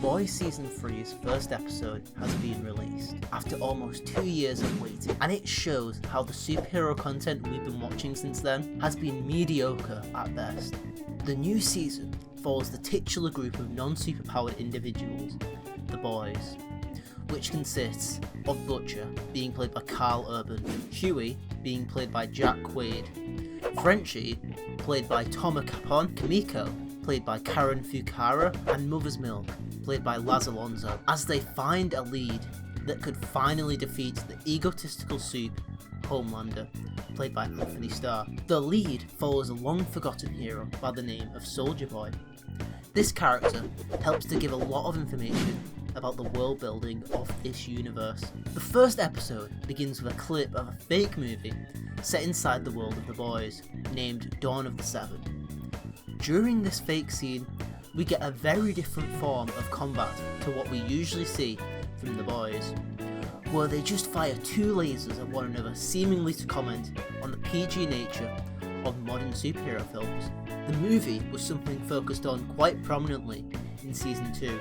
Boys Season 3's first episode has been released after almost 2 years of waiting, and it shows how the superhero content we've been watching since then has been mediocre at best. The new season follows the titular group of non-superpowered individuals, the Boys, which consists of Butcher, being played by Carl Urban, Huey, being played by Jack Quaid, Frenchie, played by Toma Capon, Kimiko, played by Karen Fukawa, and Mother's Milk, played by Laz Alonso, as they find a lead that could finally defeat the egotistical soup, Homelander, played by Anthony Starr. The lead follows a long-forgotten hero by the name of Soldier Boy. This character helps to give a lot of information about the world building of this universe. The first episode begins with a clip of a fake movie set inside the world of the Boys, named Dawn of the Seven. During this fake scene, we get a very different form of combat to what we usually see from the Boys, where they just fire two lasers at one another, seemingly to comment on the PG nature of modern superhero films. The movie was something focused on quite prominently in Season 2,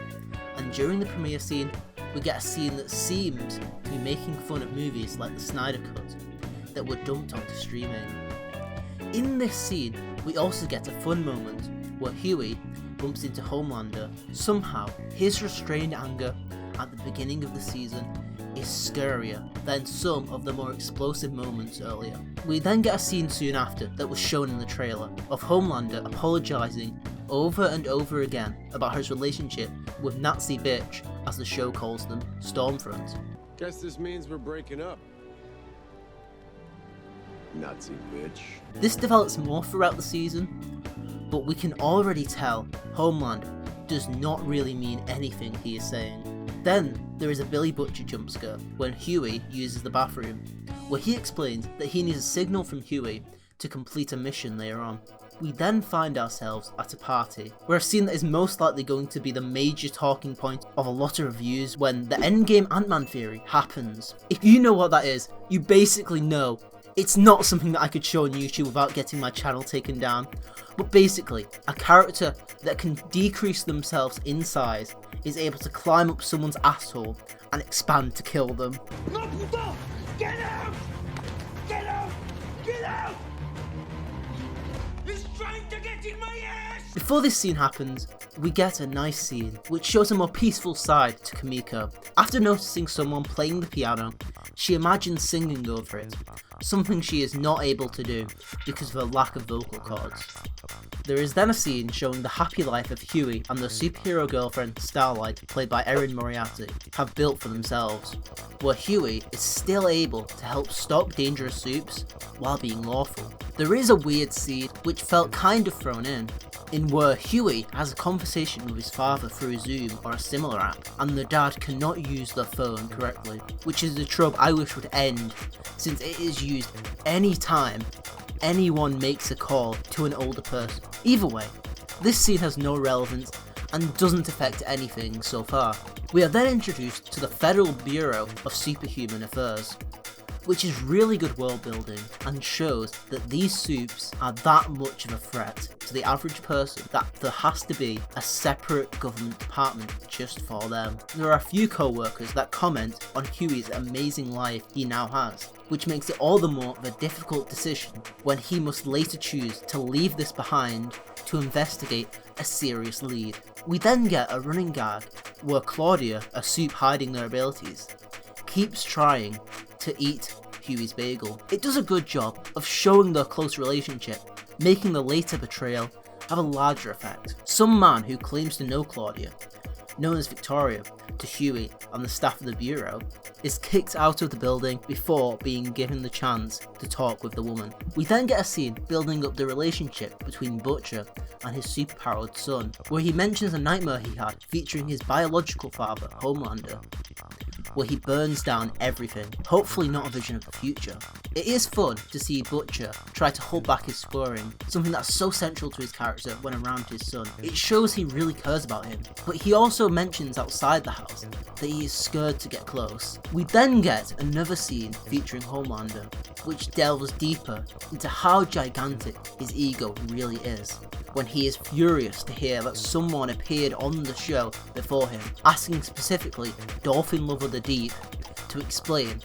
and during the premiere scene, we get a scene that seems to be making fun of movies like the Snyder Cut that were dumped onto streaming. In this scene, we also get a fun moment where Huey bumps into Homelander. Somehow, his restrained anger at the beginning of the season is scarier than some of the more explosive moments earlier. We then get a scene soon after that was shown in the trailer of Homelander apologising over and over again about his relationship with Nazi bitch, as the show calls them, Stormfront. Guess this means we're breaking up. Nazi bitch. This develops more throughout the season, but we can already tell Homelander does not really mean anything he is saying. Then there is a Billy Butcher jump scare when Huey uses the bathroom, where he explains that he needs a signal from Huey to complete a mission later on. We then find ourselves at a party, where a scene that is most likely going to be the major talking point of a lot of reviews when the Endgame Ant-Man theory happens. If you know what that is, you basically know it's not something that I could show on YouTube without getting my channel taken down. But basically, a character that can decrease themselves in size is able to climb up someone's asshole and expand to kill them. No, puto! Get out! Get out! Get out! He's trying to get in my ass! Before this scene happens, we get a nice scene which shows a more peaceful side to Kimiko. After noticing someone playing the piano, she imagines singing over it, something she is not able to do because of her lack of vocal cords. There is then a scene showing the happy life of Huey and the superhero girlfriend Starlight, played by Erin Moriarty, have built for themselves, where Huey is still able to help stop dangerous soups while being lawful. There is a weird scene which felt kind of thrown in where Huey has a conversation with his father through Zoom or a similar app, and the dad cannot use their phone correctly, which is a trope I wish would end, since it is used any time anyone makes a call to an older person. Either way, this scene has no relevance and doesn't affect anything so far. We are then introduced to the Federal Bureau of Superhuman Affairs, which is really good world building and shows that these soups are that much of a threat to the average person that there has to be a separate government department just for them. There are a few co-workers that comment on Huey's amazing life he now has, which makes it all the more of a difficult decision when he must later choose to leave this behind to investigate a serious lead. We then get a running gag where Claudia, a soup hiding their abilities, keeps trying to eat Huey's bagel. It does a good job of showing their close relationship, making the later betrayal have a larger effect. Some man who claims to know Claudia, known as Victoria to Huey and the staff of the Bureau, is kicked out of the building before being given the chance to talk with the woman. We then get a scene building up the relationship between Butcher and his superpowered son, where he mentions a nightmare he had featuring his biological father, Homelander, where he burns down everything, hopefully not a vision of the future. It is fun to see Butcher try to hold back his scoring, something that's so central to his character when around his son. It shows he really cares about him, but he also mentions outside the house that he is scared to get close. We then get another scene featuring Homelander, which delves deeper into how gigantic his ego really is. when he is furious to hear that someone appeared on the show before him, asking specifically Dolphin Lover the Deep to explain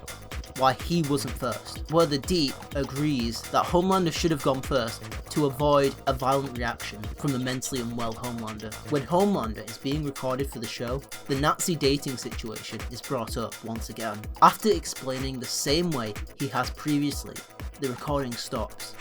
why he wasn't first, where the Deep agrees that Homelander should have gone first to avoid a violent reaction from the mentally unwell Homelander. When Homelander is being recorded for the show, the Nazi dating situation is brought up once again. After explaining the same way he has previously, the recording stops,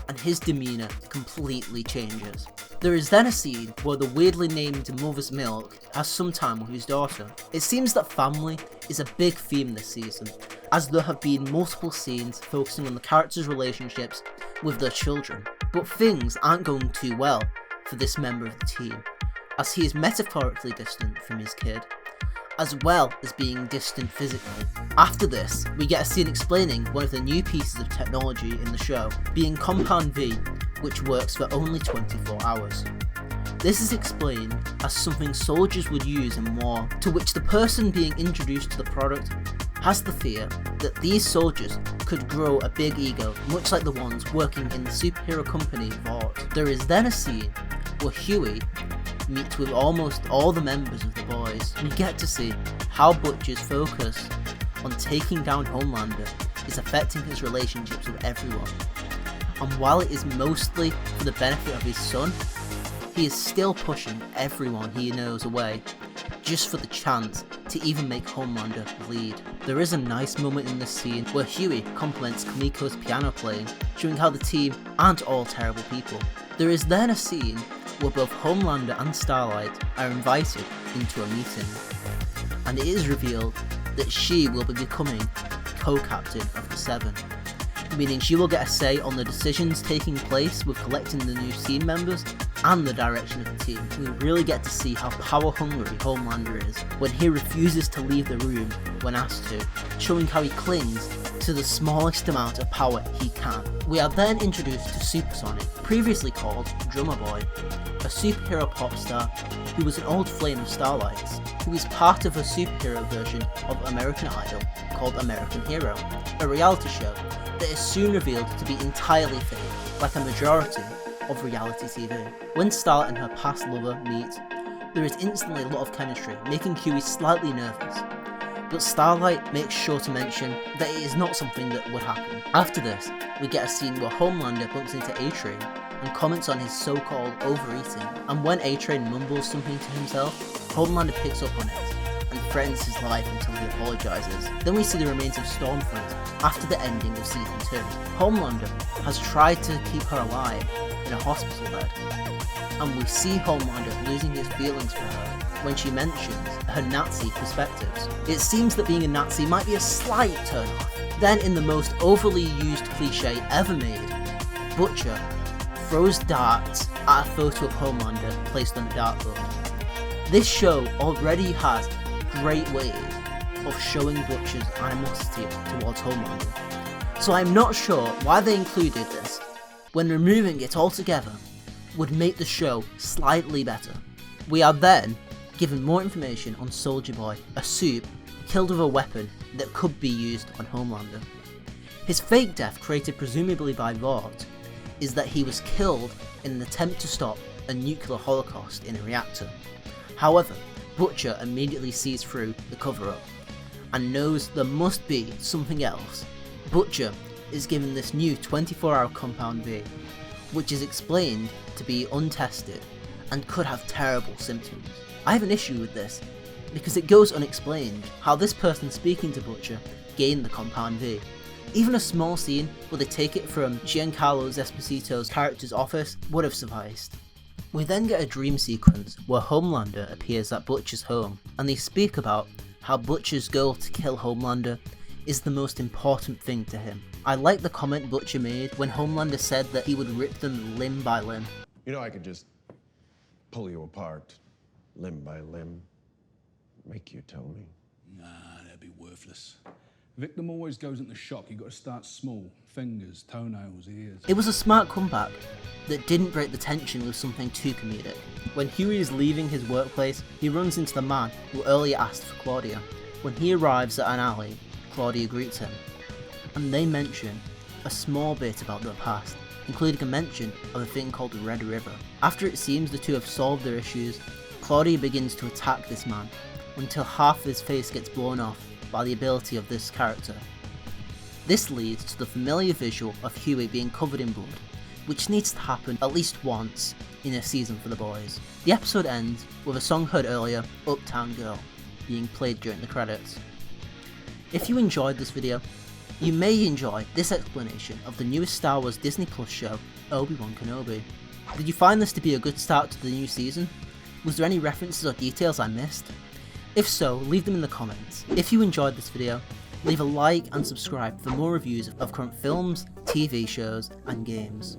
and his demeanour completely changes. There is then a scene where the weirdly named Mother's Milk has some time with his daughter. It seems that family is a big theme this season, as there have been multiple scenes focusing on the characters' relationships with their children. But things aren't going too well for this member of the team, as he is metaphorically distant from his kid, as well as being distant physically. After this, we get a scene explaining one of the new pieces of technology in the show, being Compound V, which works for only 24 hours. This is explained as something soldiers would use in war, to which the person being introduced to the product has the fear that these soldiers could grow a big ego, much like the ones working in the superhero company Vought. There is then a scene where Huey meets with almost all the members of the boys. We get to see how Butcher's focus on taking down Homelander is affecting his relationships with everyone. And while it is mostly for the benefit of his son, he is still pushing everyone he knows away, just for the chance to even make Homelander bleed. There is a nice moment in this scene where Huey compliments Kamiko's piano playing, showing how the team aren't all terrible people. There is then a scene where both Homelander and Starlight are invited into a meeting, and it is revealed that she will be becoming co-captain of the Seven, meaning she will get a say on the decisions taking place with collecting the new team members and the direction of the team. We really get to see how power-hungry Homelander is when he refuses to leave the room when asked to, showing how he clings to the smallest amount of power he can. We are then introduced to Supersonic, previously called Drummer Boy, a superhero pop star who was an old flame of Starlight's, who is part of a superhero version of American Idol called American Hero, a reality show that is soon revealed to be entirely fake, like a majority of reality TV. When Starlight and her past lover meet, there is instantly a lot of chemistry, making Huey slightly nervous, but Starlight makes sure to mention that it is not something that would happen. After this, we get a scene where Homelander bumps into A-Train and comments on his so-called overeating, and when A-Train mumbles something to himself, Homelander picks up on it and threatens his life until he apologises. Then we see the remains of Stormfront after the ending of Season 2. Homelander has tried to keep her alive in a hospital bed, and we see Homelander losing his feelings for her when she mentions her Nazi perspectives. It seems that being a Nazi might be a slight turn-off. Then, in the most overly used cliche ever made, Butcher throws darts at a photo of Homelander placed on a dartboard. This show already has great ways of showing Butcher's animosity towards Homelander, so I'm not sure why they included this, when removing it altogether would make the show slightly better. We are then given more information on Soldier Boy, a soup killed with a weapon that could be used on Homelander. His fake death, created presumably by Vought, is that he was killed in an attempt to stop a nuclear holocaust in a reactor. However, Butcher immediately sees through the cover-up and knows there must be something else. Butcher is given this new 24-hour Compound V, which is explained to be untested and could have terrible symptoms. I have an issue with this, because it goes unexplained how this person speaking to Butcher gained the Compound V. Even a small scene where they take it from Giancarlo Esposito's character's office would have sufficed. We then get a dream sequence where Homelander appears at Butcher's home, and they speak about how Butcher's goal to kill Homelander is the most important thing to him. I like the comment Butcher made when Homelander said that he would rip them limb by limb. You know, I could just pull you apart, limb by limb, make you Tony. Nah, that'd be worthless. Victim always goes into shock. You got to start small. Fingers, toenails, ears. It was a smart comeback that didn't break the tension with something too comedic. When Huey is leaving his workplace, he runs into the man who earlier asked for Claudia. When he arrives at an alley, Claudia greets him, and they mention a small bit about their past. including a mention of a thing called the Red River. After it seems the two have solved their issues, Claudia begins to attack this man, until half of his face gets blown off by the ability of this character. This leads to the familiar visual of Huey being covered in blood, which needs to happen at least once in a season for the boys. The episode ends with a song heard earlier, Uptown Girl, being played during the credits. If you enjoyed this video, you may enjoy this explanation of the newest Star Wars Disney Plus show, Obi-Wan Kenobi. Did you find this to be a good start to the new season? Was there any references or details I missed? If so, leave them in the comments. If you enjoyed this video, leave a like and subscribe for more reviews of current films, TV shows, and games.